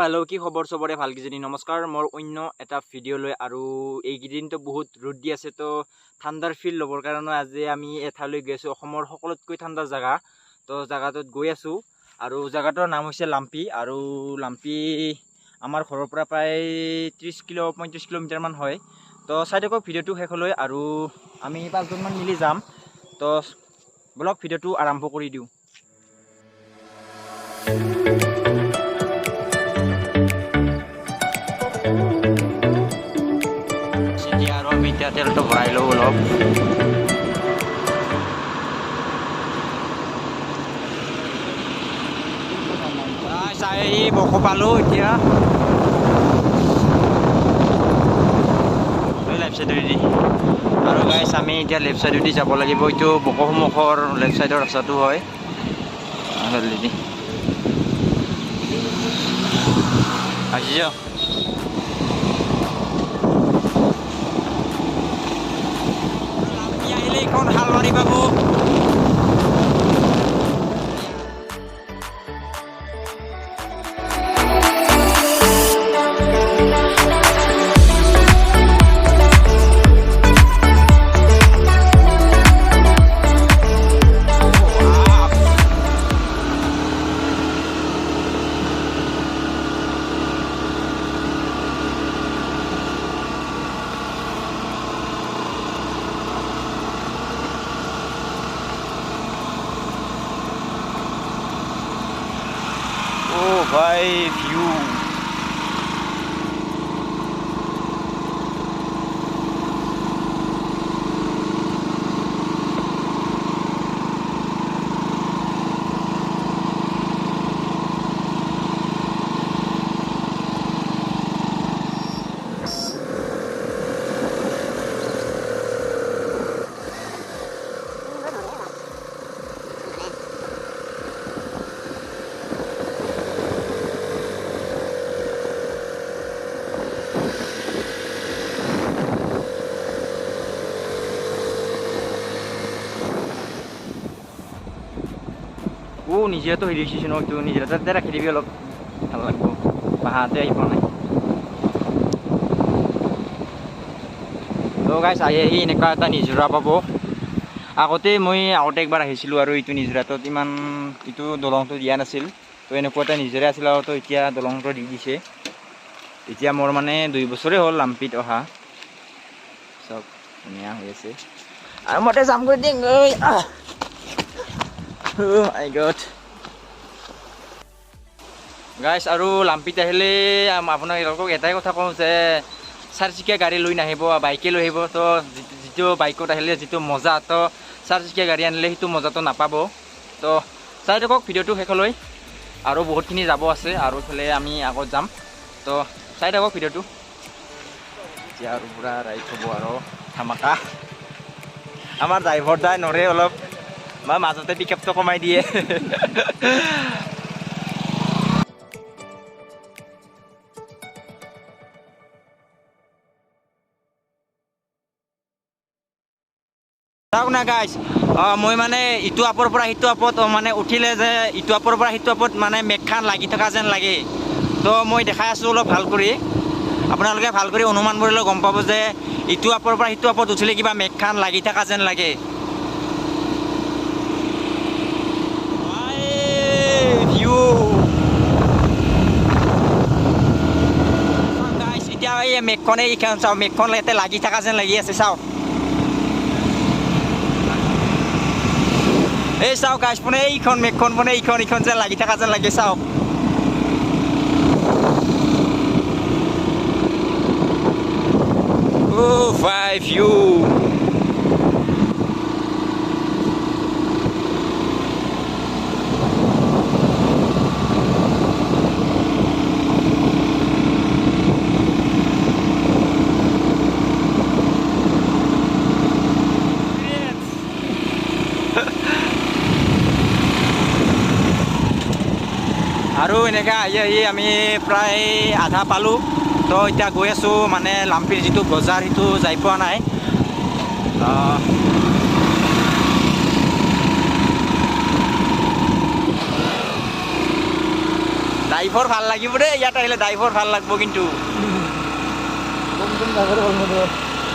Hello কি খবৰ সবৰে ভাল কিজনী নমস্কাৰ মোৰ অন্য এটা ভিডিও লৈ আৰু এই গিদিন তো বহুত ৰ'দ দি আছে তো ঠাণ্ডাৰ ফিল লবৰ কাৰণে আজি আমি এঠালৈ গৈছো অসমৰ সকলোতকৈ ঠাণ্ডা জায়গা তো জায়গাটোত গৈ আছো আৰু জায়গাটোৰ নাম হৈছে লাম্পি আৰু লাম্পি আমাৰ ঘৰৰ পৰা প্ৰায় 35 কিলোমিটাৰ মান হয় তো চাইডক ভিডিওটো শেষলৈ আৰু আমি 5 জন মান মিলি যাম তো ব্লগ ভিডিওটো আৰম্ভ কৰি দিও তেলটো ভৰাই লওঁ অলপ চাই বকো পালো এতিয়া লেফ্ট সাইডেদি আৰু গাইছ আমি এতিয়া লেফ্ট সাইডেদি যাব লাগিব এইটো বকোমুখৰ লেফ্ট সাইডৰ ৰাস্তাটো হয় হেলদি আহিছো এখন হালবাৰী বাবু ভাই ভিউ নিজে তো হেৰি দিছো নতো নিজে তাতে ৰাখি দিবি অলপ ভাল লাগিব বাহাতে আহিব নাই তো গাইছ আহি এনেকুৱা এটা নিজৰা পাব আগতে একবাৰ আহিছিলোঁ আৰু এইটো নিজৰাটোত ইমান এইটো দলংটো দিয়া নাছিল তো এনেকুৱা এটা নিজৰা আছিল আৰু তো এতিয়া দলংটো দি দিছে এতিয়া মোৰ মানে 2 বছৰে হ'ল লাম্পিত অহা চব ধুনীয়া হৈ আছে আৰু মতে যাম কৰি দিম Oh my god গাইছ আৰু লাম্পিত আহিলে আপোনালোকক এটাই কথা কওঁ যে চাৰিচকীয়া গাড়ী লৈ নাহিব বাইকে লৈ আহিব তো যিটো বাইকত আহিলে যিটো মজা তো চাৰিচকীয়া গাড়ী আনিলে সেইটো মজাটো নাপাব তো চাই থাকক ভিডিওটো শেষলৈ আৰু বহুতখিনি যাব আছে আৰু ইফালে আমি আগত যাম তো চাই থাকক ভিডিওটো এতিয়া আৰু পুৰা ৰাইড হ'ব আৰু ধামাকা আমাৰ ড্ৰাইভাৰ দাই নৰে অলপ মাজতে পিকআপটো কমাই দিয়ে চাওক না গাইছ মই মানে ইটো আপৰ পৰা সিটো আপত মানে উঠিলে যে ইটো আপৰ পৰা সিটো আপত মানে মেঘখান লাগি থকা যেন লাগে তো মই দেখাই আছোঁ অলপ ভাল কৰি আপোনালোকে ভাল কৰি অনুমান কৰিলে গম পাব যে ইটো আপৰ পৰা সিটো আপত উঠিলে কিবা মেঘখান লাগি থকা যেন লাগে এতিয়া এই মেঘখনে এইখন চাওক মেঘখন ইয়াতে লাগি থকা যেন লাগি আছে চাওক এই চাওক গাইছ পোনে এইখন মেঘখন পোনে এইখন যেন লাগি থকা যেন লাগে চাওক ভাই ভিউ আৰু এনেকৈ আহি আমি প্ৰায় আধা পালোঁ তো এতিয়া গৈ আছোঁ মানে লাম্পিৰ যিটো বজাৰ সেইটো যাই পোৱা নাই ড্ৰাইভৰ ভাল লাগিব দেই ইয়াত আহিলে ড্ৰাইভৰ ভাল লাগিব কিন্তু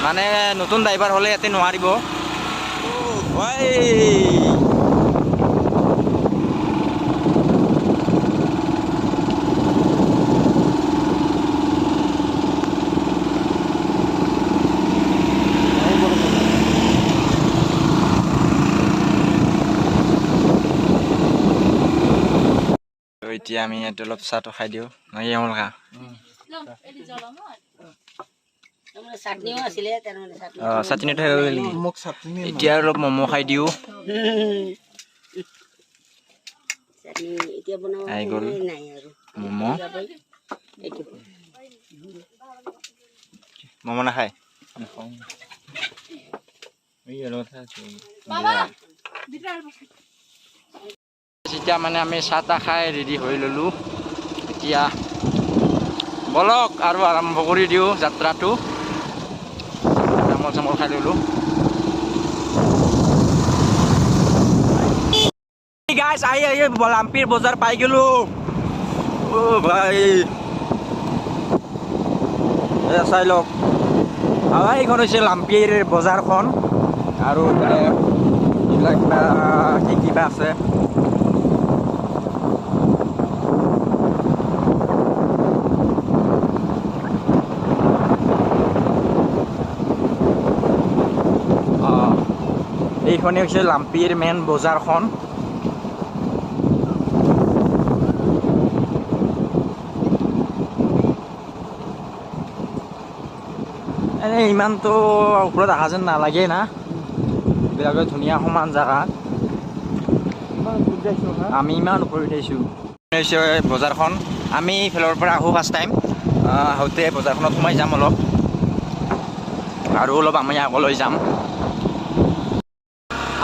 মানে নতুন ড্ৰাইভাৰ হ'লে ইয়াতে নোৱাৰিব এতিয়া আমি ইয়াতে অলপ চাহটো খাই দিওঁ নহয় এওঁলোকা চাটনিটো হৈ গ'ল এতিয়া অলপ ম'ম' খাই দিওঁ আহি গ'ল ম'ম' নাখায় এতিয়া মানে আমি চাহ তাহ খাই ৰেডি হৈ ল'লোঁ এতিয়া বলক আৰু আৰম্ভ কৰি দিওঁ যাত্ৰাটো তামোল চামোল খাই ল'লোঁ গাইছ আহি লাম্পিৰ বজাৰ পাই গ'লোঁ অ' ভাই চাই লওক এইখন হৈছে লাম্পিৰ বজাৰখন আৰু এইবিলাক কিবা আছে এইখনে হৈছে লাম্পিৰ মেইন বজাৰখন এনেই ইমানতো ওপৰত অহা যেন নালাগে না এইবিলাকে ধুনীয়া সমান জেগা আমি ইমান ওপৰত উঠাইছোঁ হৈছে বজাৰখন আমি এইফালৰ পৰা আহোঁ ফাৰ্ষ্ট টাইম আহোঁতে বজাৰখনত সোমাই যাম অলপ আৰু অলপ আমি আগলৈ যাম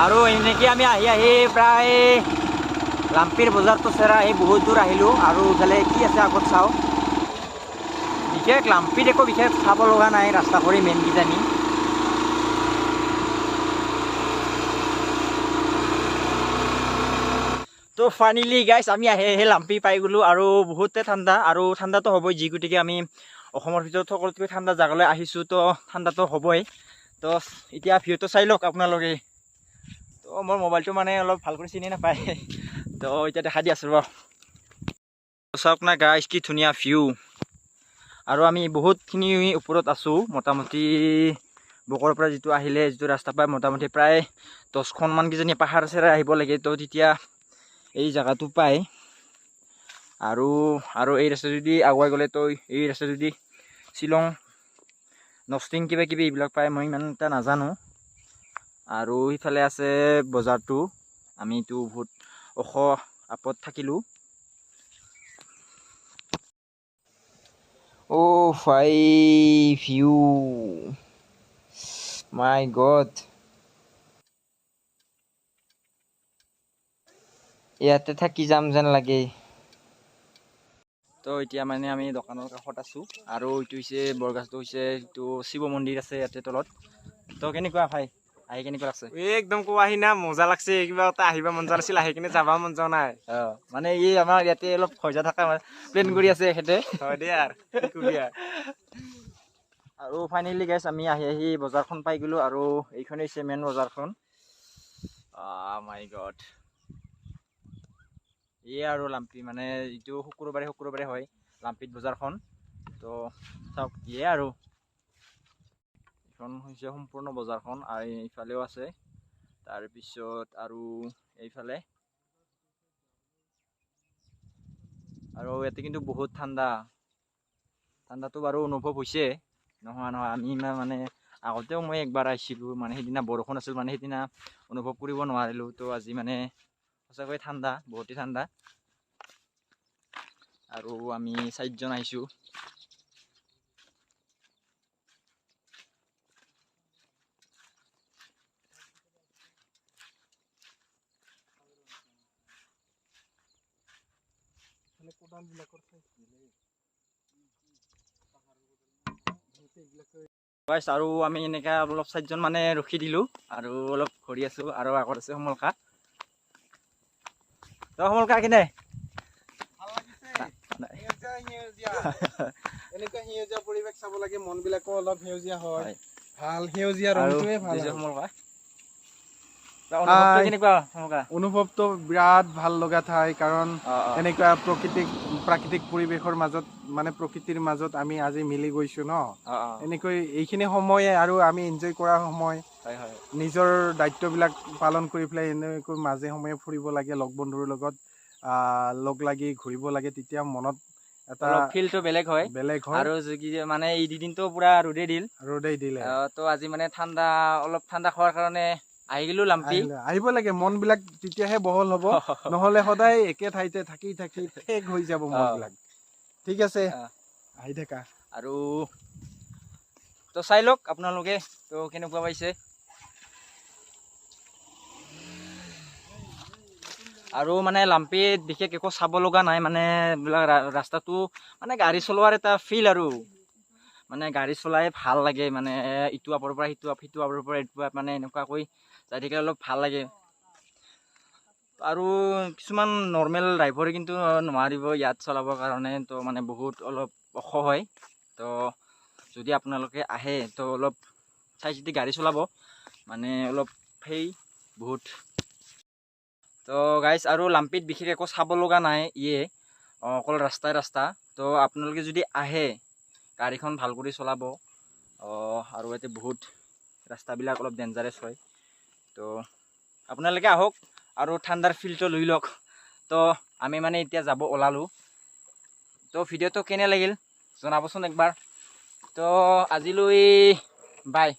আৰু এনেকৈ আমি আহি প্ৰায় লাম্পিৰ বজাৰটো চেৰা আহি বহুত দূৰ আহিলোঁ আৰু ইফালে কি আছে আগত চাওঁ বিশেষ লাম্পিত একো বিশেষ চাব লগা নাই ৰাস্তা কৰি মেইন কিজানি তো ফাইনেলি গাইছ আমি আহি লাম্পি পাই গ'লোঁ আৰু বহুতে ঠাণ্ডা আৰু ঠাণ্ডাটো হ'বই যি গতিকে আমি অসমৰ ভিতৰত সকলোতকৈ ঠাণ্ডা জেগালৈ আহিছোঁ তো ঠাণ্ডাটো হ'বই তো এতিয়া ভিউটো চাই লওক আপোনালোকে তো মোৰ মোবাইলটো মানে অলপ ভাল কৰি চিনি নাপায় তো এতিয়া দেখা দি আছোঁ ৰ'ব চাওক না গাইছ কি ধুনীয়া ভিউ আৰু আমি বহুতখিনি ওপৰত আছোঁ মোটামুটি বকৰ পৰা যিটো আহিলে যিটো ৰাস্তা পায় মোটামুটি প্ৰায় 10খনমান কিজানি পাহাৰ চেৰাই আহিব লাগে তো তেতিয়া এই জেগাটো পায় আৰু এই ৰাস্তা যদি আগুৱাই গ'লে তো এই ৰাস্তা যদি শ্বিলং নষ্টিং কিবা কিবি এইবিলাক পায় মই ইমান এটা নাজানো আৰু সিফালে আছে বজাৰটো আমিতো বহুত ওখ আপত থাকিলোঁ Oh, ভাই ভিউ মাই গড ইয়াতে থাকি যাম যেন লাগে তো এতিয়া মানে আমি দোকানৰ কাষত আছোঁ আৰু এইটো হৈছে বৰগাছটো হৈছে এইটো শিৱ মন্দিৰ আছে ইয়াতে তলত তো কেনেকুৱা ভাই আহি কেনেকুৱা লাগছে একদম কোৱাহি না মজা লাগছে কিবা এটা আহিব মন যোৱা নাছিল আহি কিনে যাব মন যোৱা নাই মানে এই আমাৰ ইয়াতে অলপ ভজা থকা প্লেন কৰি আছে এখেতে হয় দে আৰু ফাইনেলি গাইছ আমি আহি বজাৰখন পাই গ'লোঁ আৰু এইখন হৈছে মেইন বজাৰখন মাই গড এই আৰু লাম্পি মানে এইটো শুক্ৰবাৰে হয় লাম্পিত বজাৰখন তো চাওক আৰু এইখন হৈছে সম্পূৰ্ণ বজাৰখন আৰু এইফালেও আছে তাৰপিছত আৰু এইফালে আৰু ইয়াতে কিন্তু বহুত ঠাণ্ডাটো বাৰু অনুভৱ হৈছে নহয় আমি ইমান মানে আগতেও মই একবাৰ আহিছিলোঁ মানে সেইদিনা বৰষুণ আছিল মানে সেইদিনা অনুভৱ কৰিব নোৱাৰিলোঁ তো আজি মানে সঁচাকৈ বহুতেই ঠাণ্ডা আৰু আমি 4জন আহিছোঁ আৰু আমি এনেকৈ অলপ 4জন মানে ৰখি দিলোঁ আৰু অলপ ঘূৰি আছোঁ আৰু আগত আছে সমলকা তো সমলকা কেনে এনেকুৱা সেউজীয়া পৰিৱেশ চাব লাগে, মন বিলাকো অলপ সেউজীয়া হয়, হয়। ভাল সেউজীয়া আৰু ৰংটোৱে ভাল দিছো আৰু। সমলকা। অনুভৱটো কেনেকুৱা সমলকা? অনুভৱটো বিৰাট ভাল লগা ঠাই, কাৰণ অ'। এনেকুৱা প্ৰাকৃতিক পৰিৱেশৰ মাজত, মানে প্ৰকৃতিৰ মাজত আমি আজি মিলি গৈছো ন। অ'। এনেকৈ এইখিনি সময়ে আৰু আমি এনজয় কৰাৰ সময়, হয় হয়। নিজৰ দায়িত্ববিলাক পালন কৰি পেলাই এনেকৈ মাজে সময়ে ফুৰিব লাগে, লগ বন্ধুৰ লগত লগ লাগি ঘূৰিব লাগে, তেতিয়া মনত এটা অলপ ফিলটো বেলেগ হয়। হয়। আৰু মানে এই দুদিনটো পুৰা ৰ'দে দিল। ৰ'দেই দিলে। তো আজি মানে অলপ ঠাণ্ডা খোৱাৰ কাৰণে আহি গ'লো লাম্পি। আহিব লাগে, মন বিলাক তেতিয়াহে বহল হ'ব, নহলে সদায় একে ঠাইতে থাকি থাকি ঠেক হৈ যাব মন বিলাক। ঠিক আছে, আহি থাকা। আৰু তো চাই লওক আপোনালোকে তো কেনেকুৱা পাইছে। আৰু মানে লাম্পিত বিশেষ একো চাব লগা নাই, মানে এইবিলাক ৰাস্তাটো মানে গাড়ী চলোৱাৰ এটা ফিল আৰু। মানে গাড়ী চলাই ভাল লাগে, মানে ইটো আপৰ পৰা সিটো আপ, সিটো আপৰ পৰা ইটো আপ, মানে এনেকুৱাকৈ যাই থাকিলে অলপ ভাল লাগে। আৰু কিছুমান নৰ্মেল ড্ৰাইভৰে কিন্তু নোৱাৰিব ইয়াত চলাবৰ কাৰণে, তো মানে বহুত অলপ ওখ হয়। তো যদি আপোনালোকে আহে তো অলপ চাই চিতি গাড়ী চলাব, মানে অলপ বহুত। তো গাইজ, আৰু লাম্পিত বিশেষ একো চাব লগা নাই, অকল ৰাস্তা। তো আপোনালোকে যদি আহে গাড়ীখন ভাল কৰি চলাব। আৰু ইয়াতে বহুত ৰাস্তাবিলাক অলপ ডেঞ্জাৰাছ হয়। তো আপোনালোকে আহক আৰু ঠাণ্ডাৰ ফিলটো লৈ লওক। তো আমি মানে এতিয়া যাব ওলালোঁ। তো ভিডিঅ'টো কেনে লাগিল জনাবচোন একবাৰ। তো আজিলৈ বাই।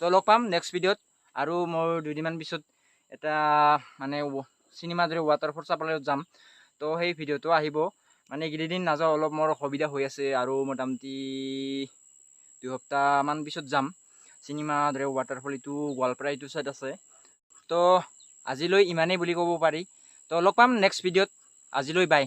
তো লগ পাম নেক্সট ভিডিঅ'ত। আৰু মই 2 দিনমান পিছত এটা মানে চিনেমা দৰে ৱাটাৰফল চাবলৈ যাম। তো সেই ভিডিঅ'টো আহিব। মানে এইকেইদিন নাযাওঁ, অলপ মোৰ অসুবিধা হৈ আছে, আৰু মোটামুটি 2 সপ্তাহমান পিছত যাম। চিনেমা দৰে ৱাটাৰফল, এইটো গোৱালপাৰা এইটো চাইড আছে। তো আজিলৈ ইমানেই বুলি ক'ব পাৰি। তো লগ পাম নেক্সট ভিডিঅ'ত। আজিলৈ বাই।